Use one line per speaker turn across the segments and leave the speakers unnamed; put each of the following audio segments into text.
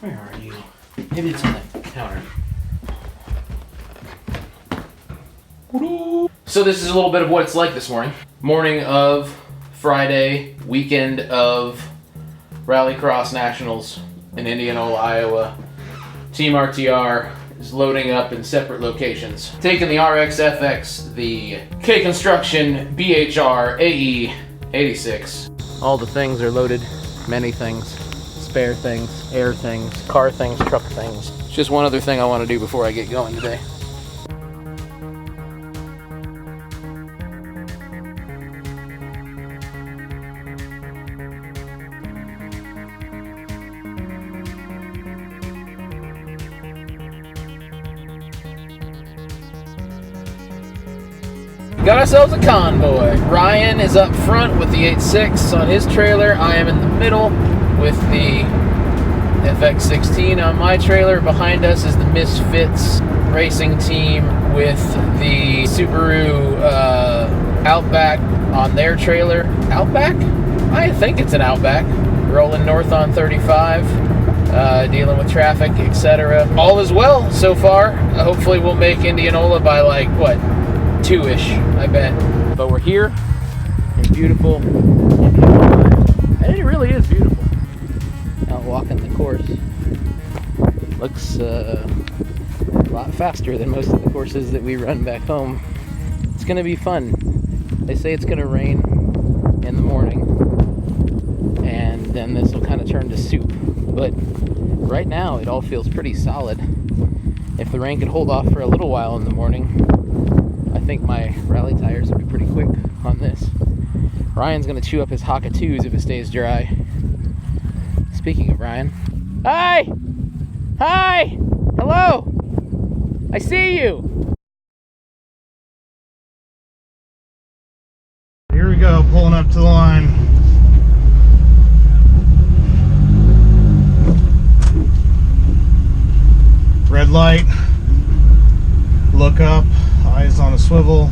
Where are you? Maybe it's on the counter. So this is a little bit of what it's like this morning. Morning of Friday, weekend of Rallycross Nationals in Indianola, Iowa. Team RTR is loading up in separate locations. Taking the RXFX, the K Construction BHR AE 86. All the things are loaded, many things. Spare things, air things, car things, truck things. It's just one other thing I want to do before I get going today. Got ourselves a convoy. Ryan is up front with the 8.6 on his trailer. I am in the middle with the FX16 on my trailer. Behind us is the Misfits Racing Team with the Subaru Outback on their trailer. Outback? I think it's an Outback. Rolling north on 35, dealing with traffic, etc. All is well so far. Hopefully we'll make Indianola by like, what, 2-ish, I bet. But we're here. It's beautiful. And it really is beautiful. Out walking the course. Looks a lot faster than most of the courses that we run back home. It's gonna be fun. They say it's gonna rain in the morning, and then this will kind of turn to soup. But right now, it all feels pretty solid. If the rain could hold off for a little while in the morning, I think my rally tires will be pretty quick on this. Ryan's gonna chew up his Haka2s if it stays dry. Speaking of Ryan. Hi! Hi! Hello! I see you!
Here we go, pulling up to the line. Red light. Look up. Eyes on a swivel.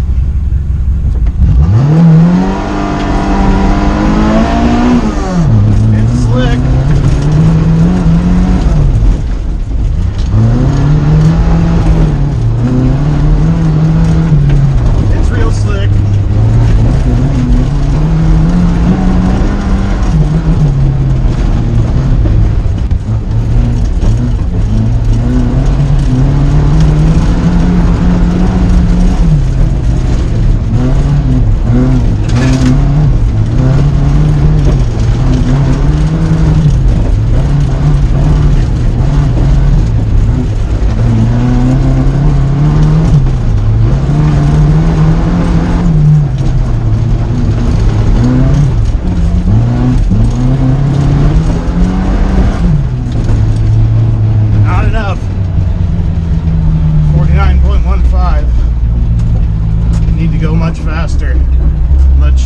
It's slick. It's real slick. Faster, much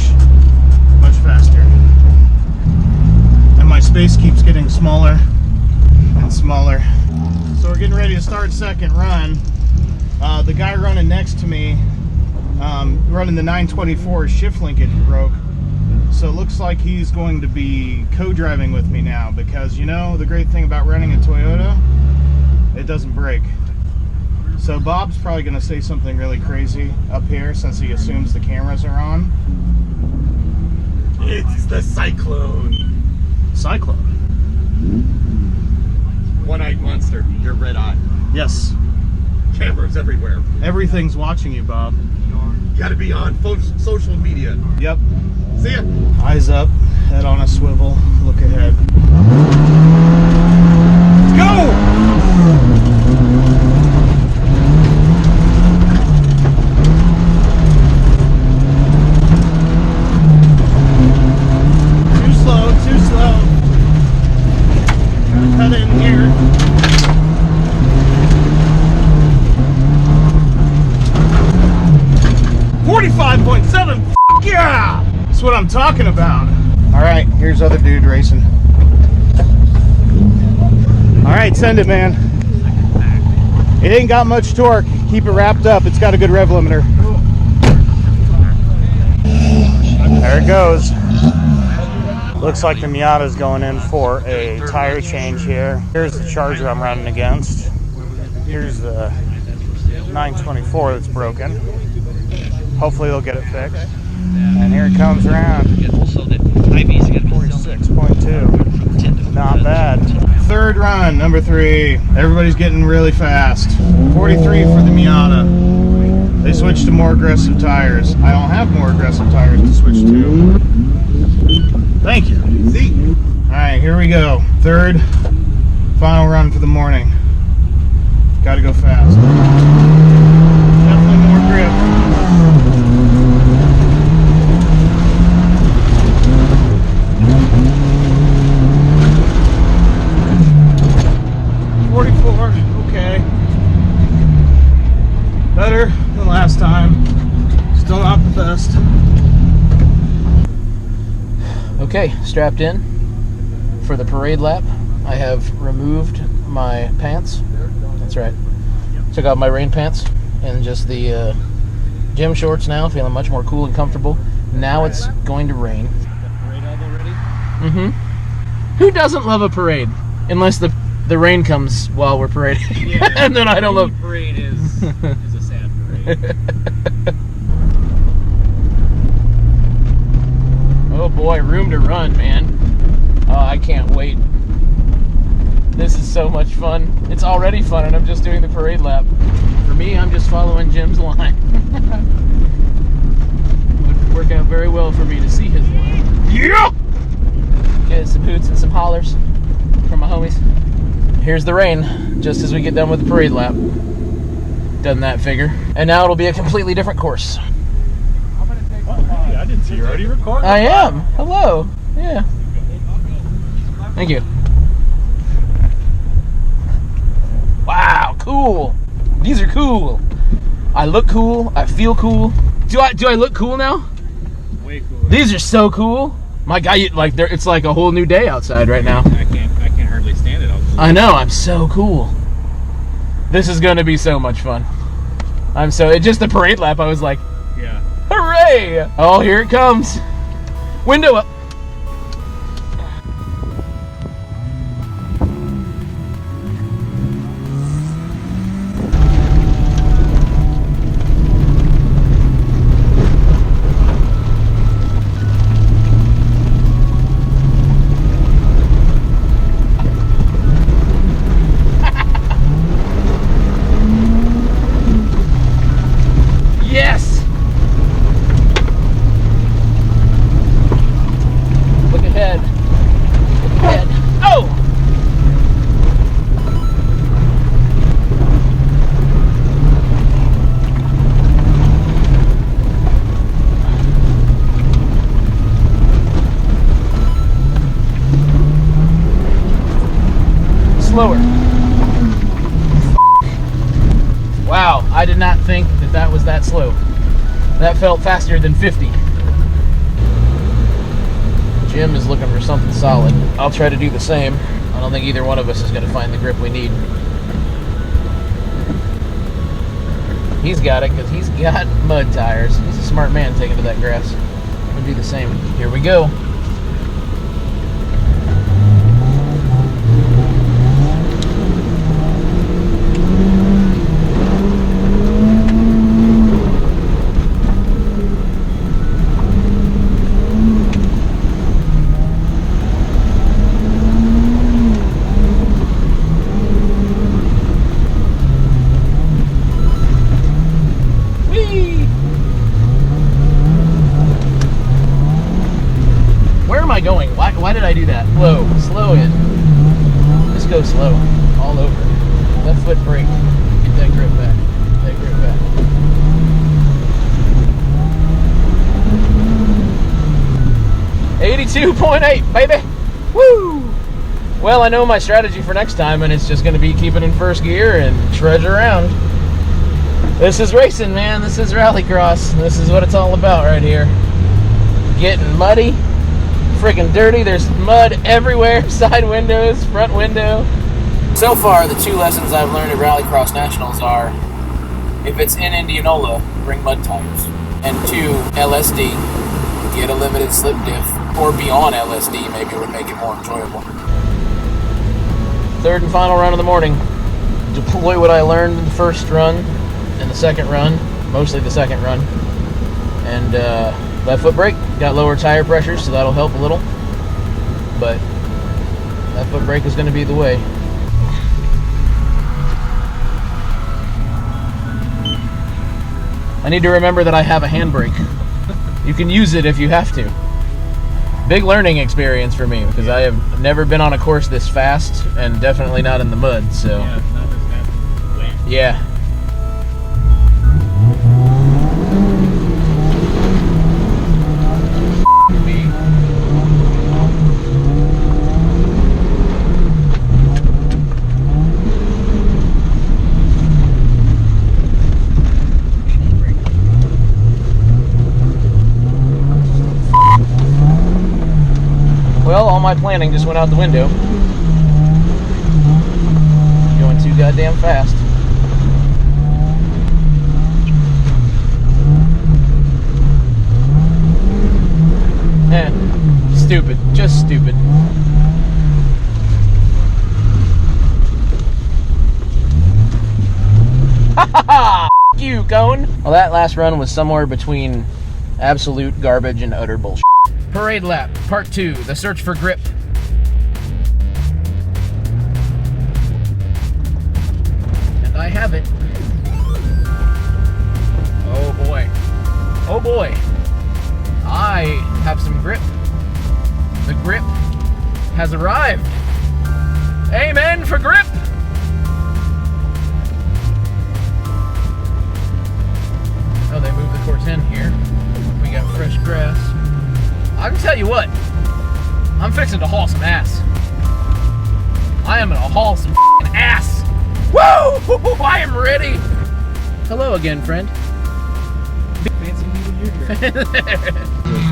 faster, and my space keeps getting smaller and smaller. So we're getting ready to start second run. The guy running next to me, running the 924 shift linkage broke, so it looks like he's going to be co-driving with me now, because you know the great thing about running a Toyota, it doesn't break. So Bob's probably going to say something really crazy up here since he assumes the cameras are on.
It's the Cyclone.
Cyclone?
One-eyed monster. Your red eye.
Yes.
Cameras everywhere.
Everything's watching you, Bob.
You gotta be on social media.
Yep.
See ya.
Eyes up, head on a swivel, look ahead. Let's go! Too slow. Gotta cut in here. .7. Yeah! That's what I'm talking about. Alright, here's other dude racing. Alright, send it, man. It ain't got much torque. Keep it wrapped up. It's got a good rev limiter. There it goes. Looks like the Miata's going in for a tire change here. Here's the Charger I'm running against. Here's the 924 that's broken. Hopefully they'll get it fixed. And here it comes around. 46.2. Not bad. Third run, number 3. Everybody's getting really fast. 43 for the Miata. They switched to more aggressive tires. I don't have more aggressive tires to switch to. Thank you. See? Alright, here we go. Third, final run for the morning. Gotta go fast. Definitely more grip. Okay. Better than last time. Still not the best.
Okay, strapped in for the parade lap. I have removed my pants. That's right. Took off my rain pants and just the gym shorts now. Feeling much more cool and comfortable. Now it's going to rain.
Parade elbow ready?
Mm-hmm. Who doesn't love a parade? Unless the rain comes while we're parading.
Yeah,
and then I don't love.
Parade is a sad parade.
Oh boy, room to run, man. Oh, I can't wait. This is so much fun. It's already fun, and I'm just doing the parade lap. For me, I'm just following Jim's line. It would work out very well for me to see his line. Yeah! Get some hoots and some hollers from my homies. Here's the rain, just as we get done with the parade lap. Doesn't that figure? And now it'll be a completely different course.
I didn't see you already recording.
I am. Hello. Yeah. Thank you. Wow, cool. These are cool. I look cool. I feel cool. Do I look cool now?
Way cooler.
These are so cool. My God, it's like a whole new day outside right now.
I can't hardly stand it.
I know, I'm so cool. This is going to be so much fun. Just the parade lap, I was like,
Yeah.
hooray! Oh, here it comes. Window up. Yes! Look ahead. Look ahead. Oh! Slower. Wow, I did not think that was that slow. That felt faster than 50. Jim is looking for something solid. I'll try to do the same. I don't think either one of us is going to find the grip we need. He's got it because he's got mud tires. He's a smart man taking to that grass. I'm going to do the same. Here we go. Going? Why did I do that? Slow in. Just go slow. All over. Left foot brake. Get that grip back. That grip back. .8, baby! Woo! Well, I know my strategy for next time, and it's just going to be keep it in first gear and trudge around. This is racing, man. This is Rallycross. This is what it's all about right here. Getting muddy. Freaking dirty. There's mud everywhere. Side windows, front window. So far, the 2 lessons I've learned at Rallycross Nationals are: if it's in Indianola, bring mud tires. And 2, LSD, get a limited slip diff or be on LSD maybe would make it more enjoyable. Third and final run of the morning. Deploy what I learned in the first run and the second run, mostly the second run. And left foot brake, got lower tire pressure, so that'll help a little. But left foot brake is going to be the way. I need to remember that I have a handbrake. You can use it if you have to. Big learning experience for me because I have never been on a course this fast and definitely not in the mud. So
Yeah, it's not this fast.
yeah. Well, all my planning just went out the window. Going too goddamn fast. Stupid. Just stupid. Ha ha ha! You, Cone! Well, that last run was somewhere between absolute garbage and utter bullshit. Parade lap, part 2, the search for grip. And I have it. Oh boy. Oh boy. I have some grip. The grip has arrived. Amen for grip! Oh, they moved the course in here. We got fresh grass. I can tell you what, I'm fixing to haul some ass. I am gonna haul some ass. Woo! I am ready. Hello again, friend.
Fancy meeting you here.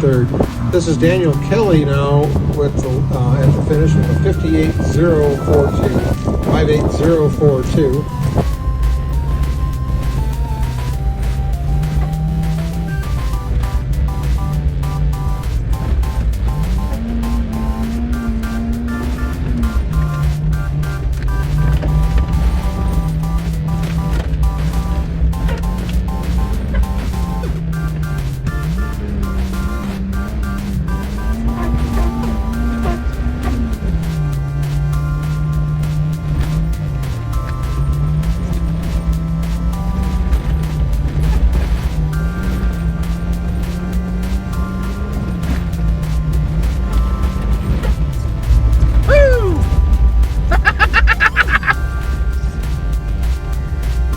Third. This is Daniel Kelly now with at the finish with a 58.042. 58042.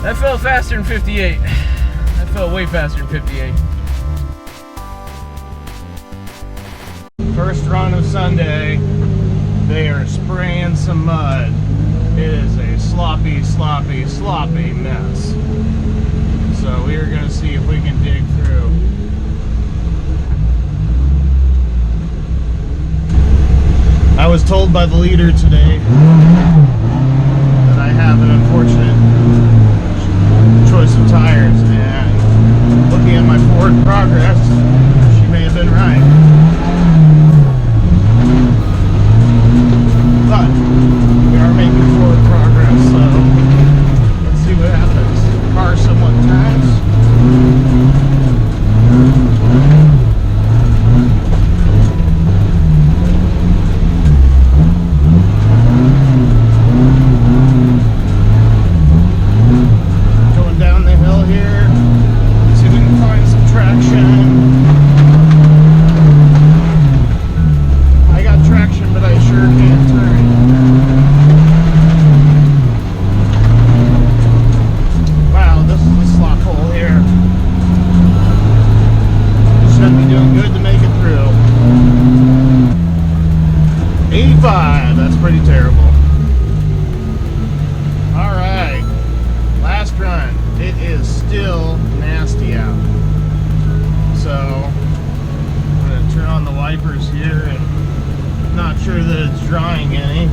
That felt faster than 58. That felt way faster than 58.
First run of Sunday, they are spraying some mud. It is a sloppy, sloppy, sloppy mess. So we are going to see if we can dig through. I was told by the leader today that I have an unfortunate choice of tires, and looking at my forward progress, she may have been right. But we are making forward progress, so let's see what happens. The car somewhat times. Going down the hill here. See if we can find some traction. I got traction, but I sure can't turn. Wow, this is a slot hole here. Should be doing good to make it through. 85, that's pretty terrible. Alright, last run. It is still nasty out. So, I'm going to turn on the wipers here, and not sure that it's drying any.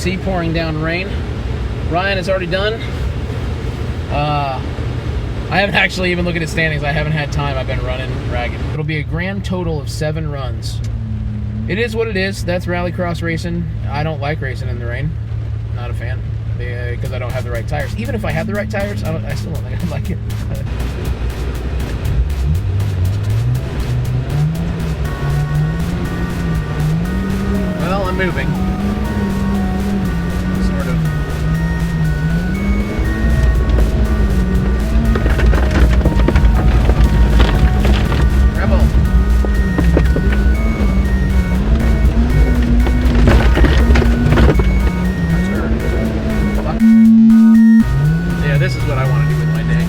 see pouring down rain. Ryan is already done. I haven't actually even looked at his standings. I haven't had time. I've been running ragged. It'll be a grand total of 7 runs. It is what it is. That's rallycross racing. I don't like racing in the rain. Not a fan. Because I don't have the right tires. Even if I had the right tires, I still don't think I'd like it. Well, I'm moving. Sort of. Rebel. Yeah, this is what I want to do with my day.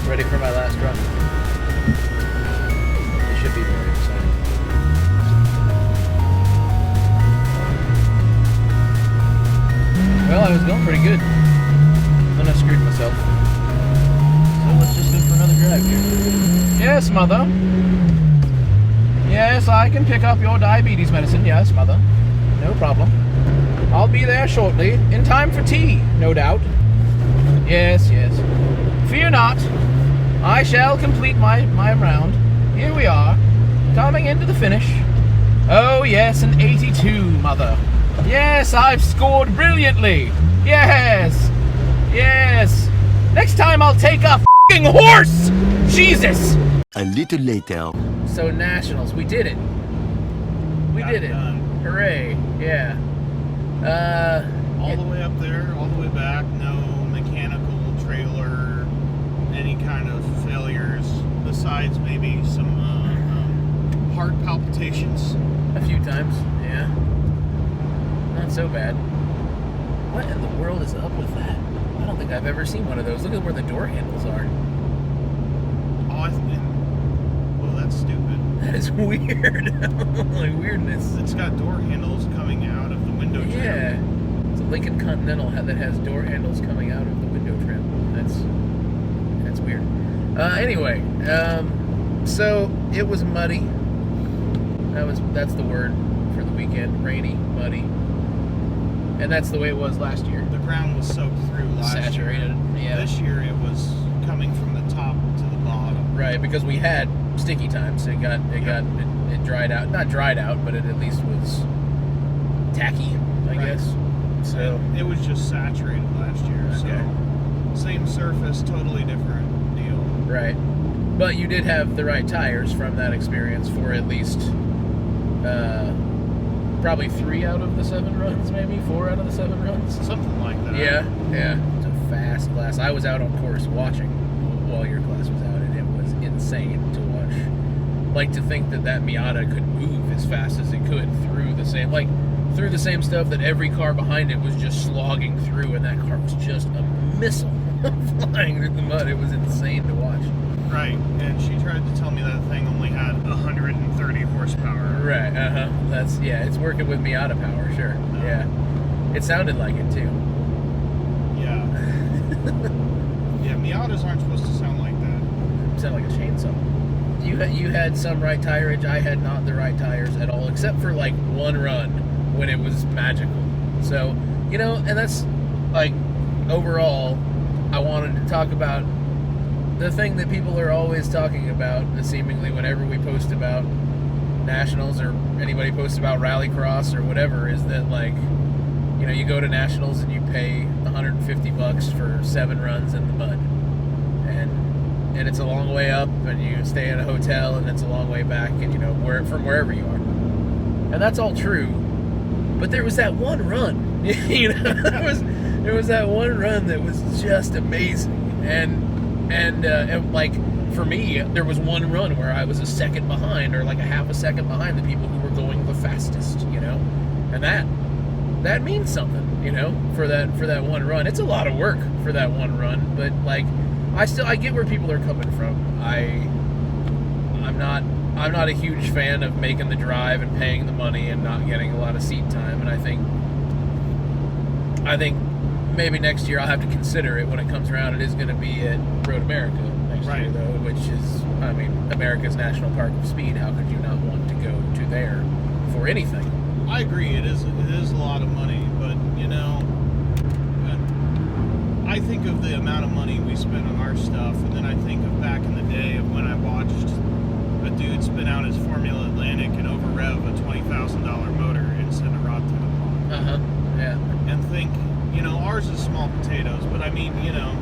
Ready for my last run. It should be very exciting. Well, I was going pretty good. Then I screwed myself. So let's just go for another drive here. Yes, mother. Yes, I can pick up your diabetes medicine. Yes, mother. No problem. I'll be there shortly, in time for tea, no doubt. Yes, yes. Fear not. I shall complete my round. Here we are, coming into the finish. Oh yes, an 82, mother. Yes, I've scored brilliantly. Yes, yes. Next time I'll take a f***ing horse. Jesus.
A little later.
So Nationals, we did it. We did it. Hooray! Yeah.
All the way up there, all the way back, no mechanical trailer, any kind of failures, besides maybe some heart palpitations.
A few times, yeah. Not so bad. What in the world is up with that? I don't think I've ever seen one of those. Look at where the door handles are.
Oh, I think. Well, that's stupid.
That is weird. Like weirdness.
It's got door handles coming out of the window trim.
Yeah. It's a Lincoln Continental that has door handles coming out of the window trim. That's weird. Anyway, so it was muddy. That's the word for the weekend. Rainy, muddy. And that's the way it was last year.
The ground was soaked through last
Saturated,
year.
yeah.
This year it was coming from the top to the bottom.
Right, because we had sticky times. It dried out. Not dried out, but it at least was tacky, I guess. So
it was just saturated last year.
Okay.
So same surface, totally different deal.
right. But you did have the right tires from that experience for at least probably 3 out of the 7 runs, maybe 4 out of the 7 runs.
Something like that.
Yeah. It's a fast class. I was out on course watching while your class was out, and it was insane to watch. Like, to think that Miata could move as fast as it could through the same stuff that every car behind it was just slogging through, and that car was just a missile flying through the mud. It was insane to watch.
Right, and she tried to tell me that thing only had 130 horsepower.
Right, it's working with Miata power, sure. Yeah. It sounded like it too.
Yeah. Yeah, Miatas aren't supposed to sound like that.
It sounded like a chainsaw. You had some right tireage. I had not the right tires at all, except for like one run when it was magical. So, and that's like, overall, I wanted to talk about the thing that people are always talking about, seemingly whenever we post about Nationals or anybody posts about Rallycross or whatever, is that, like, you go to Nationals and you pay $150 for 7 runs in the mud, and it's a long way up, and you stay in a hotel, and it's a long way back, and from wherever you are, and that's all true. But there was that one run, there was that one run that was just amazing, and like, for me, there was one run where I was a second behind, or like a half a second behind the people who were going the fastest, and that means something, for that one run. It's a lot of work for that one run, but like, I get where people are coming from. I'm not a huge fan of making the drive and paying the money and not getting a lot of seat time, and I think maybe next year I'll have to consider it when it comes around. It is going to be at Road America next year, though, which is, America's National Park of Speed. How could you not want to go to there for anything.
I agree. It is a lot of money, but you know, I think of the amount of money we spend on our stuff, and then I think of back in the day of when I watched a dude spin out his Formula Atlantic and over rev a $20,000 motor and send a rod through the pond.
Yeah.
And think, you know, ours is small potatoes, but I mean, you know,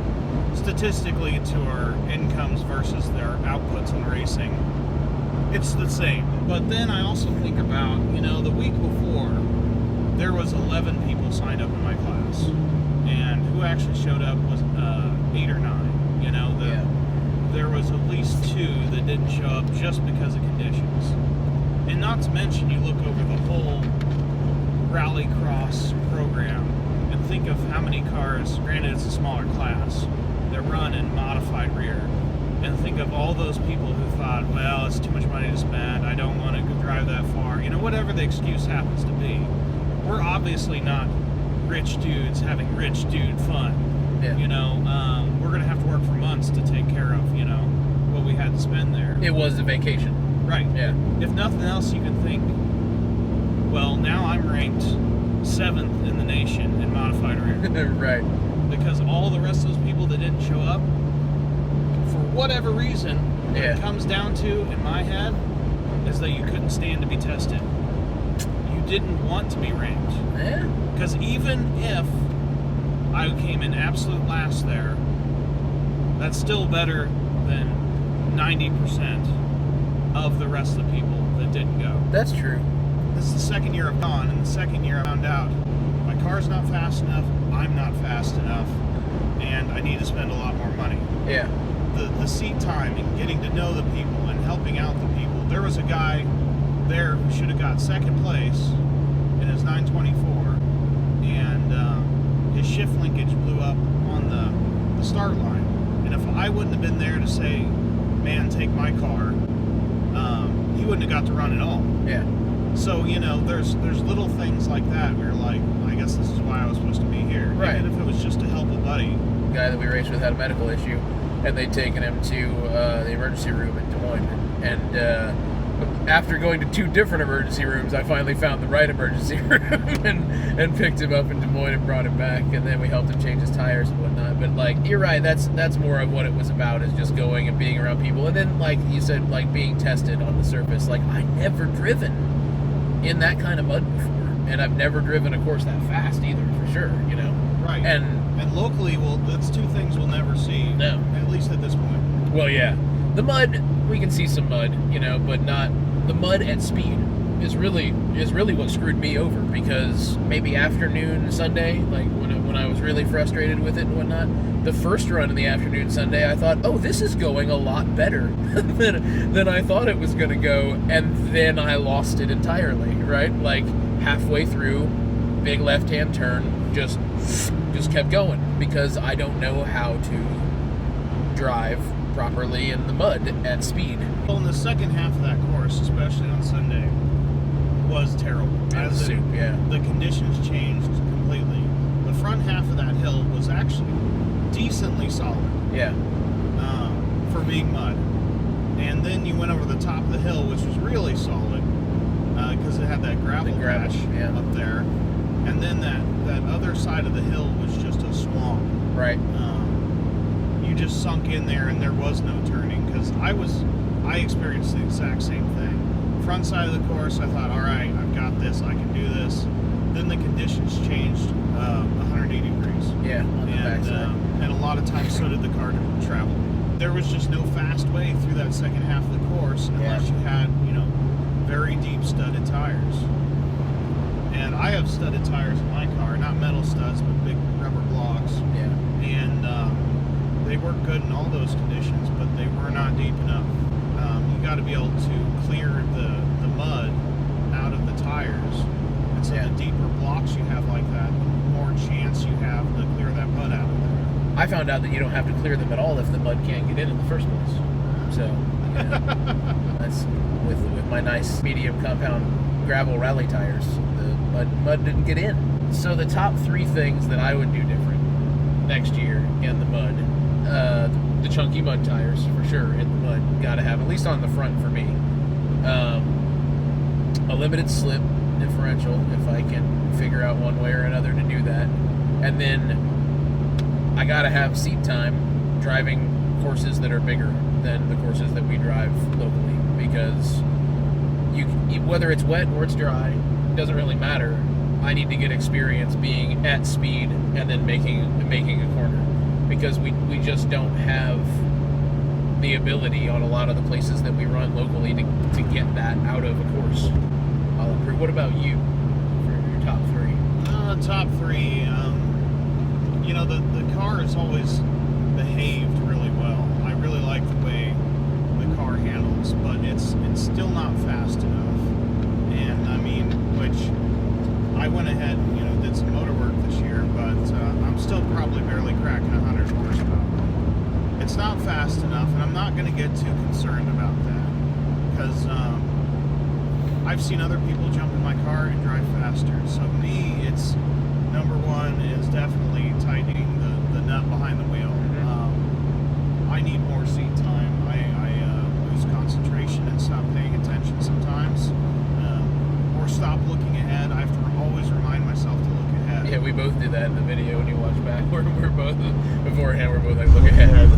statistically to our incomes versus their outputs in racing, it's the same. But then I also think about, you know, the week before, there was 11 people signed up in my class, and who actually showed up was 8 or 9. You know, there was at least 2 that didn't show up just because of conditions. And not to mention, you look over the whole Rallycross program and think of how many cars, granted it's a smaller class, that run in modified rear. And think of all those people who thought, well, it's too much money to spend, I don't want to go drive that far. You know, whatever the excuse happens to be. We're obviously not rich dudes having rich dude fun.
Yeah.
You know, we're going to have to work for months to take care of, you know, what we had to spend there.
It was a vacation.
Right.
Yeah.
If nothing else, you can think, well, now I'm ranked 7th in the nation in modified rear.
Right.
Because all the rest of those people that didn't show up, for whatever reason, what it comes down to, in my head, is that you couldn't stand to be tested. You didn't want to be ranked.
Yeah.
Because even if I came in absolute last there, that's still better than 90% of the rest of the people that didn't go.
That's true.
This is the second year I've gone, and the second year I found out my car's not fast enough, I'm not fast enough, and I need to spend a lot more money.
Yeah.
The seat time and getting to know the people and helping out the people. There was a guy there who should have got second place in his 924, and his shift linkage blew up on the start line. And if I wouldn't have been there to say, man, take my car, he wouldn't have got to run at all.
Yeah.
So, you know, there's little things like that where you're like, I guess this is why I was supposed to be here.
Right.
Even if it was just to help a buddy.
The guy that we raced with had a medical issue, and they'd taken him to the emergency room in Des Moines. And after going to 2 different emergency rooms, I finally found the right emergency room and picked him up in Des Moines and brought him back. And then we helped him change his tires and whatnot. But like, you're right, that's more of what it was about, is just going and being around people. And then, like you said, like being tested on the surface. Like, I never driven in that kind of mud before, and I've never driven a course that fast either, for sure, you know.
Right.
And
locally, well, that's 2 things we'll never see.
No.
At least at this point.
well, yeah, the mud, we can see some mud, you know, but not the mud at speed is really what screwed me over, because maybe afternoon Sunday, like when I was really frustrated with it and whatnot, the first run in the afternoon Sunday, I thought, oh, this is going a lot better than I thought it was going to go, and then I lost it entirely, right? Like halfway through, big left-hand turn, just kept going, because I don't know how to drive properly in the mud at speed.
Well, in the second half of that course, especially on Sunday, was terrible. The conditions changed completely. The front half of that hill was actually decently solid.
Yeah.
For being mud. And then you went over the top of the hill, which was really solid, because it had that gravel patch up there. And then that other side of the hill was just a swamp.
Right.
You just sunk in there, and there was no turning, because I experienced the exact same thing. Front side of the course, I thought, all right, I've got this, I can do this. Then the conditions changed 180 degrees.
Yeah, on the backside.
And a lot of times so did the car travel. There was just no fast way through that second half of the course unless you had, you know, very deep studded tires. And I have studded tires in my car, not metal studs, but big rubber blocks.
Yeah.
And they work good in all those conditions, but they were not deep enough. You got to be able to clear the mud out of the tires. And so the deeper blocks you have like that, the more chance you have to clear that mud out of there.
I found out that you don't have to clear them at all if the mud can't get in the first place. So, you know, that's with my nice medium compound gravel rally tires, the mud didn't get in. So the top 3 things that I would do different next year in the mud, the chunky mud tires for sure in the mud, gotta have, at least on the front for me. a limited slip differential if I can figure out one way or another to do that. And then I gotta have seat time driving courses that are bigger than the courses that we drive locally, because whether it's wet or it's dry, it doesn't really matter. I need to get experience being at speed and then making a corner, because we just don't have the ability on a lot of the places that we run locally to get that out of a course. I'll improve. What about you for your top three?
Top three, you know, the car has always behaved really well. I really like the way the car handles, but it's still not fast enough. And I mean, which I went ahead, you know, did some motor work this year, but I'm still probably barely cracking 100 horsepower. It's not fast enough, and I'm not going to get too concerned about that, because I've seen other people jump in my car and drive faster. So me, it's number one is definitely tightening the nut behind the wheel. I need more seat time. I lose concentration and stop paying attention sometimes, or stop looking ahead. I have to always remind myself to look ahead.
Yeah, we both did that in the video when you watch back. We're both, beforehand, we're both like, look ahead.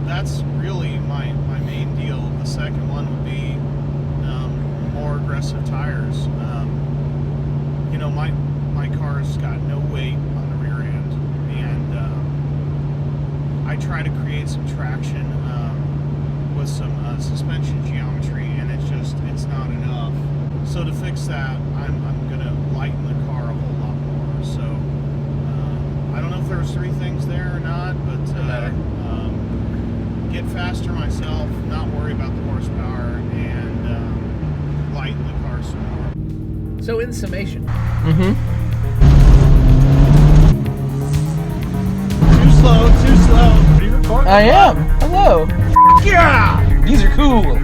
That's really my main deal. The second one would be more aggressive tires. You know, my car's got no weight on the rear end, and I try to create some traction with some suspension geometry, and it's not enough. So to fix that, I'm gonna lighten the car a whole lot more. So I don't know if there was three things there or not, but get faster myself, not worry about the horsepower, and lighten the car some more.
So in summation.
Too slow.
Are you recording?
I am. Hello.
Yeah!
These are cool.